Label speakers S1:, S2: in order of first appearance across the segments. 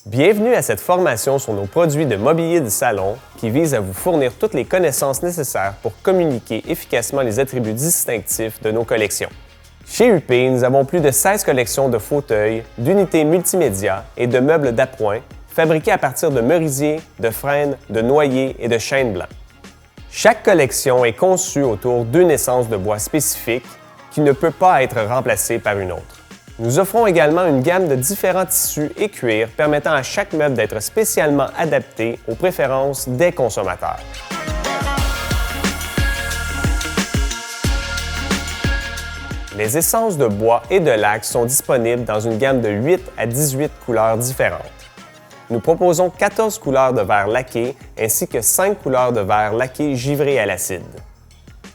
S1: Bienvenue à cette formation sur nos produits de mobilier de salon qui vise à vous fournir toutes les connaissances nécessaires pour communiquer efficacement les attributs distinctifs de nos collections. Chez UP, nous avons plus de 16 collections de fauteuils, d'unités multimédia et de meubles d'appoint fabriqués à partir de merisiers, de frênes, de noyers et de chêne blanc. Chaque collection est conçue autour d'une essence de bois spécifique qui ne peut pas être remplacée par une autre. Nous offrons également une gamme de différents tissus et cuirs permettant à chaque meuble d'être spécialement adapté aux préférences des consommateurs. Les essences de bois et de laque sont disponibles dans une gamme de 8 à 18 couleurs différentes. Nous proposons 14 couleurs de verre laqué ainsi que 5 couleurs de verre laqué givré à l'acide.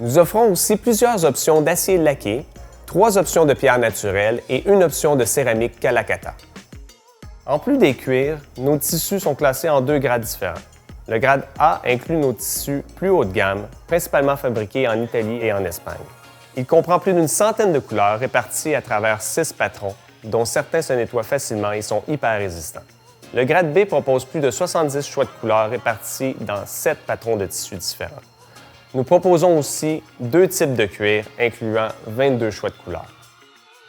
S1: Nous offrons aussi plusieurs options d'acier laqué, 3 options de pierre naturelle et une option de céramique Kalakata. En plus des cuirs, nos tissus sont classés en 2 grades différents. Le grade A inclut nos tissus plus haut de gamme, principalement fabriqués en Italie et en Espagne. Il comprend plus d'une centaine de couleurs réparties à travers 6 patrons, dont certains se nettoient facilement et sont hyper résistants. Le grade B propose plus de 70 choix de couleurs répartis dans 7 patrons de tissus différents. Nous proposons aussi 2 types de cuir, incluant 22 choix de couleurs.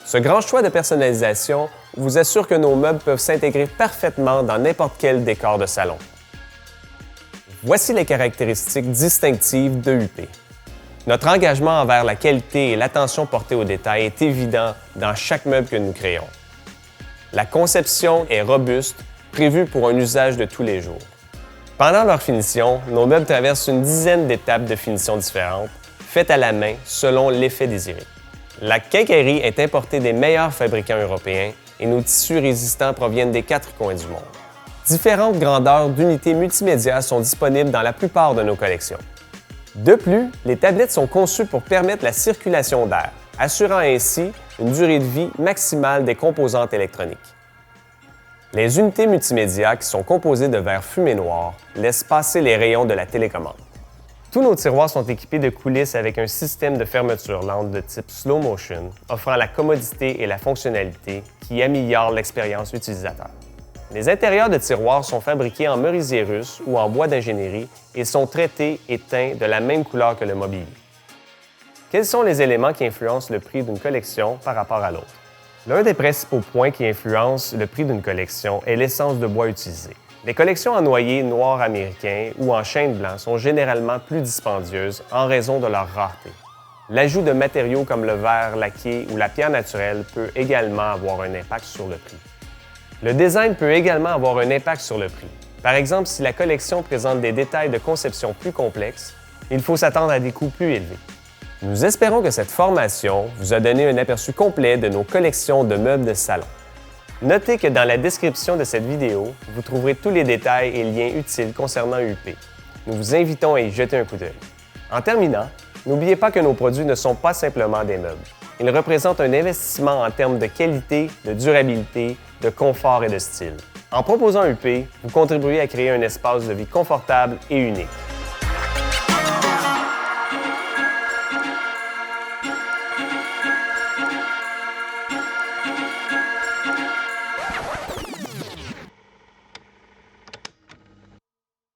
S1: Ce grand choix de personnalisation vous assure que nos meubles peuvent s'intégrer parfaitement dans n'importe quel décor de salon. Voici les caractéristiques distinctives de UP. Notre engagement envers la qualité et l'attention portée aux détails est évident dans chaque meuble que nous créons. La conception est robuste, prévue pour un usage de tous les jours. Pendant leur finition, nos meubles traversent une dizaine d'étapes de finition différentes, faites à la main selon l'effet désiré. La quincaillerie est importée des meilleurs fabricants européens et nos tissus résistants proviennent des 4 coins du monde. Différentes grandeurs d'unités multimédia sont disponibles dans la plupart de nos collections. De plus, les tablettes sont conçues pour permettre la circulation d'air, assurant ainsi une durée de vie maximale des composantes électroniques. Les unités multimédia, qui sont composées de verre fumé noir, laissent passer les rayons de la télécommande. Tous nos tiroirs sont équipés de coulisses avec un système de fermeture lente de type slow motion, offrant la commodité et la fonctionnalité qui améliorent l'expérience utilisateur. Les intérieurs de tiroirs sont fabriqués en merisier russe ou en bois d'ingénierie et sont traités et teints de la même couleur que le mobilier. Quels sont les éléments qui influencent le prix d'une collection par rapport à l'autre? L'un des principaux points qui influencent le prix d'une collection est l'essence de bois utilisée. Les collections en noyer noir américain ou en chêne blanc sont généralement plus dispendieuses en raison de leur rareté. L'ajout de matériaux comme le verre laqué ou la pierre naturelle peut également avoir un impact sur le prix. Le design peut également avoir un impact sur le prix. Par exemple, si la collection présente des détails de conception plus complexes, il faut s'attendre à des coûts plus élevés. Nous espérons que cette formation vous a donné un aperçu complet de nos collections de meubles de salon. Notez que dans la description de cette vidéo, vous trouverez tous les détails et liens utiles concernant UP. Nous vous invitons à y jeter un coup d'œil. En terminant, n'oubliez pas que nos produits ne sont pas simplement des meubles. Ils représentent un investissement en termes de qualité, de durabilité, de confort et de style. En proposant UP, vous contribuez à créer un espace de vie confortable et unique.